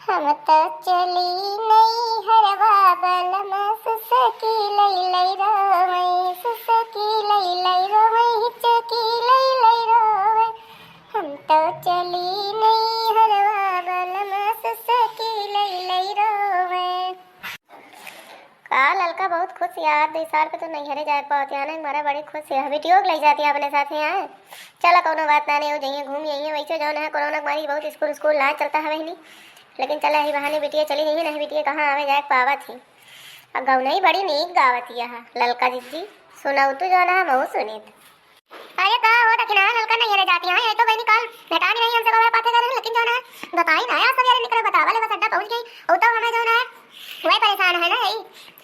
हम तो चली नहीं हरवा बलम सुसकी लई लई रोवई सुसकी लई लई रोवई हिचकी लई लई रोवई। हम तो चली नहीं हरवा बलम सुसकी लई लई रोवई। का ललका बहुत खुश यार 2 साल पे तो नहीं हरे जाए पाती है ना हमारा बड़ी खुश है वीडियो ले जाती है अपने साथ यहाँ चला कोनो बात ना नहीं हो जाइए घूम आइए वैसे जो है कोरोना मारी बहुत स्कूल ना चलता है वही लेकिन चला ही बहाने बिटिया चली गई नहीं बिटिया कहाँ आवे जाए पावा थी अब गाँव नहीं बड़ी नीक गावत यहाँ ललका जी सुनाऊ तो जो ना मऊ सुनी अरे का हो रखना ललका नहीं हरे जाती है तो कहीं निकाल घटानी नहीं हमसे कब पाते करें लेकिन जो ना बताई ना यार सब यार निकल बतावा ले बस अड्डा पहुंच गई हो तो हमें जो ना वही परेशान है ना यही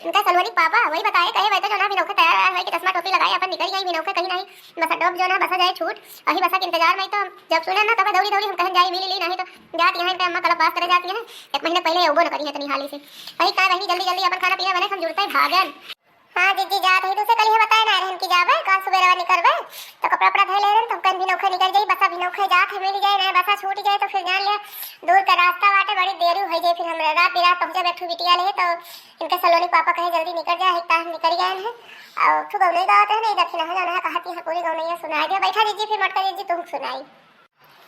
इनका सलवनी पापा वही बताए कहे वैसे जो ना बिनौखे तैयार है कि चश्मा टोपी लगाए अपन निकल गई बिनौखे कहीं नहीं बस अड्डा जो ना बसा जाए छूट वही बसा के इंतजार में तो जब सुने ना तब दौड़ी दौड़ी हम कहीं जाए मिली ली नहीं तो जाती है इनका अम्मा कल पास करे जाती है 1 महीने पहले उबो न करी है इतनी हाली से वही का वही जल्दी जल्दी अपन खाना पीना बने हम जुड़ते भागन। हाँ जीजी जात ही दूसरे कल ही बताए ना रहन की जावे काल सुबह निकलवे तो कपड़ा कपड़ा धो ले रहन तुम कन बिनौखे निकल जाई बसा बिनौखे जात है मिल जाए ना बसा छूट जाए तो फिर जान ले दूर का रास्ता बाटे बड़ी देरी हो जाए फिर हम रात बिरात पहुंचे बैठू बिटिया ले तो इनके सलोनी पापा कहे जल्दी निकल जा हिता हम निकल गए हैं और तू गौनई गावत है नहीं दक्षिण है जाना कहती है पूरी गौनैया सुनाई दे बैठा जीजी फिर मटका जीजी तुम सुनाई।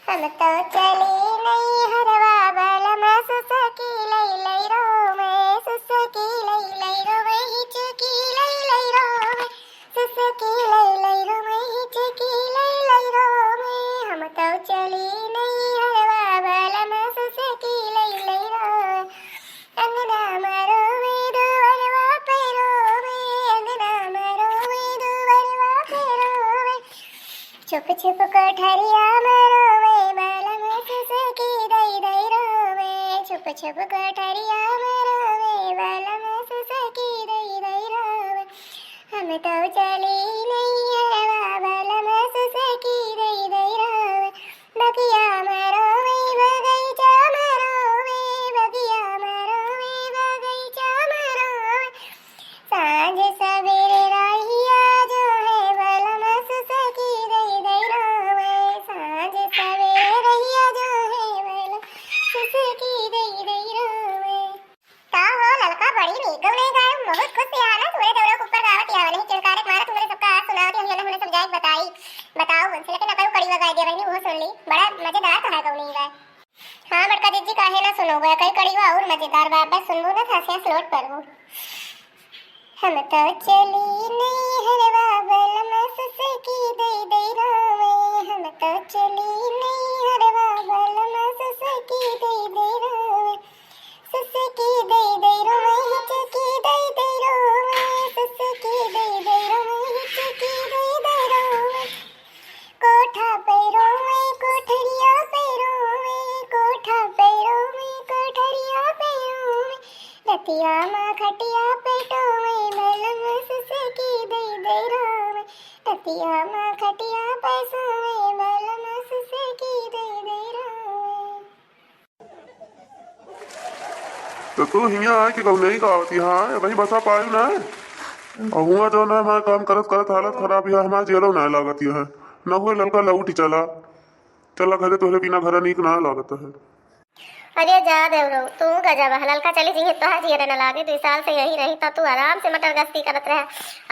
हम तो चली नहीं हरवा बलम सुसकी लई लई रोवे सुसकी लई लई रोवे हिचकी लई लई रोवे सुसकी लई लई रोवे हिचकी लई लई रोवे। हम तो चली नहीं हरवा बलम सुसकी लई लई रोवे अंगना मरो में दुवरवा पे रोवे अंगना मरो में दुवरवा पे रोवे छुप छुप कोठरिया मरो छुप छुप कोठरिया में रोवे बलम सुसकी दई दई रोवे। हम तो चली नहीं हरवा बलम सुसकी दई दई रोवे बगिया में रोवे बगीचा में रोवे बगिया में रोवे बगीचा में रोवे सांझ सवेरे रहिया जो है बलम सुसकी दई दई रोवे सांझ सवेरे रहिया जो है बलम सुसकी बड़ी नीकव नहीं गाय बहुत खुश यार ना तुम्हारे दौरे ऊपर गावत या नहीं चिड़कारे मारा तुम्हारे सबका आज सुनावती हम हमने सब जाए बताई बताओ उनसे लेकिन अपन कड़ी बगाई दे बहनी वो सुन ली बड़ा मजेदार था कौन गाय। हां बड़का दीदी काहे ना सुनोगे कई कड़ी और मजेदार बात बस सुनबो ना हंसे स्लोट करबो। हम तो चली नहीं हरवा बलम सुसकी दई दई रोवे हम तो चली नहीं हरवा बलम सुसकी दई दई रोवे सुसकी दई दई रोवे हिचकी दई दई रोवे सुसकी दई दई रोवे हिचकी दई दई रोवे कोठा पे रोवे कोठरिया पे रोवे कोठा पे रोवे कोठरिया पे रोवे रतिया माँ खटिया पे टोवे बलम सुसकी दई दई रोवे रतिया माँ खटिया पे सोवे बलम सुसकी दई दई रोवे। तो तू हिया है कि कब नहीं गावती हाँ वही बसा पायु ना और हुआ जो ना हमारा काम करत करत हालत खराब है हमारा जेलो ना लागत है न हुए लड़का लौटी चला चला घरे तोहरे बिना घर नीक ना लागत है। अरे जा देवरो तू गजब ललका चली जी तो हाजी न लागे 2 साल से यही रही तब तू आराम से मटर गश्ती करत रहे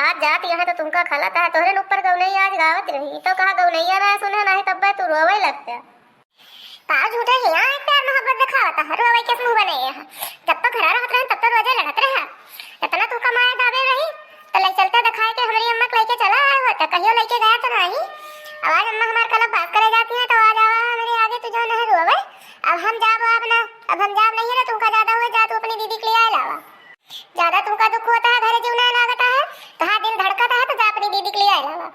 आज जात यहाँ तो तुमका खलता है तोहरे ऊपर गौनई आज गावत रही तो कहा गौनैया ना सुने ना तब तू रोवे लगता का झूठे हिया प्यार मोहब्बत दिखावता है रोवे के मुंह बने जब तक घर रहत रहे तब तक रोजे लड़त रहे इतना तू कमाया दावे रही तो ले चलते दिखाए के हमारी अम्मा लेके चला आया हुआ तो कहियो लेके गया तो नहीं आवाज अम्मा हमारे कल बात करे जाती है तो आ जावा हमारे आगे तू जो नहीं रोवे अब हम जाब अब हम जाब नहीं है ना तुमका ज्यादा हुआ जा तू अपनी दीदी के लिए आ लावा ज्यादा तुमका दुख होता है घरे जीवना लागता है तो हाँ दिल धड़कता है तो जा अपनी दीदी के लिए आ लावा।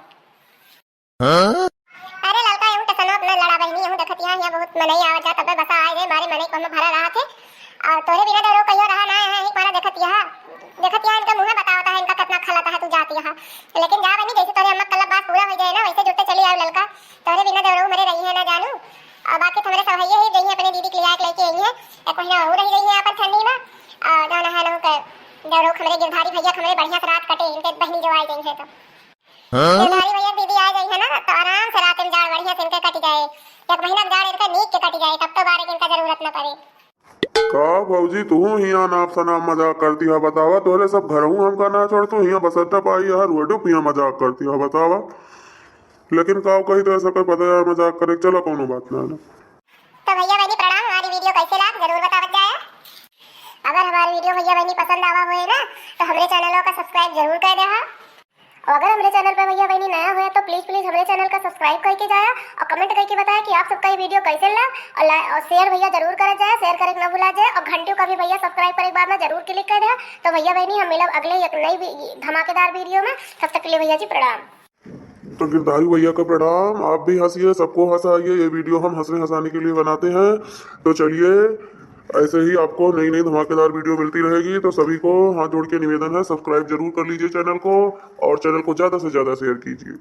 अरे लड़का यूं टसनो अपना लड़ा बहनी यूं देखत यहाँ बहुत मनई आवा जा तब बसा आए रे मारे मनई को हम भरा रहा थे और तोरे बिना डरो कहियो रहा ना है एक मारा देखत यहाँ इनका मुंह में बतावता है इनका कितना खलता है तू जाती यहाँ लेकिन जा बनी जैसे तोरे अम्मा कल बात पूरा हो जाए ना वैसे जुटते चली आए लड़का तोरे बिना डरो मेरे रही है ना जानू और बाकी तुम्हारे सब है ही रही अपने दीदी के लिए लेके आई है 1 महीना हो रही है अपन ठंडी में जाना है लोग डरो हमारे गिरधारी भैया हमारे बढ़िया से रात कटे इनके बहनी जो आई गई है तो गिरधारी भैया दीदी आ गई है ना तो आराम से रात में जाड़ बढ़िया से इनके कट जाए 1 महीना जाड़ इनका नीक के कट जाए तब तो बारे की इनका जरूरत न पड़े। का भौजी तू हिया नाप सना मजाक करती है बतावा, तोरे सब घर हूँ हमका ना छोड़ तू हिया बसट्टा पाई यार रोडो हिया मजाक करती है बतावा। लेकिन का कही तो ऐसा कोई पता यार मजाक करे, चलो कोनो बात ना है ना। तो भैया बहनी प्रणाम, हमारी वीडियो कैसे लगा जरूर बतावत जाए। अगर हमारी वीडियो भैया बहनी पसंद आवा हुए ना तो हमारे चैनल का सब्सक्राइब जरूर कर दे। और अगर हमारे चैनल पे भैया बहनी नया हुआ तो प्लीज प्लीज हमारे चैनल का सब्सक्राइब करके जाया और कमेंट करके बताया कि आप सबका ये वीडियो कैसे लगा। और शेयर भैया जरूर करे जाए, शेयर करे ना भूला जाए। और घंटियों का भी भैया सब्सक्राइब करे बाद में जरूर क्लिक कर दे। तो भैया बहनी हम मिलब अगले एक नई धमाकेदार वीडियो में, तब तक के लिए भैया जी प्रणाम। तो गिरधारी भैया का प्रणाम, आप भी हंसिए सबको हंसाइए, ये वीडियो हम हंसने हंसाने के लिए बनाते हैं। तो चलिए ऐसे ही आपको नई नई धमाकेदार वीडियो मिलती रहेगी। तो सभी को हाथ जोड़ के निवेदन है सब्सक्राइब जरूर कर लीजिए चैनल को और चैनल को ज़्यादा से ज़्यादा शेयर कीजिए।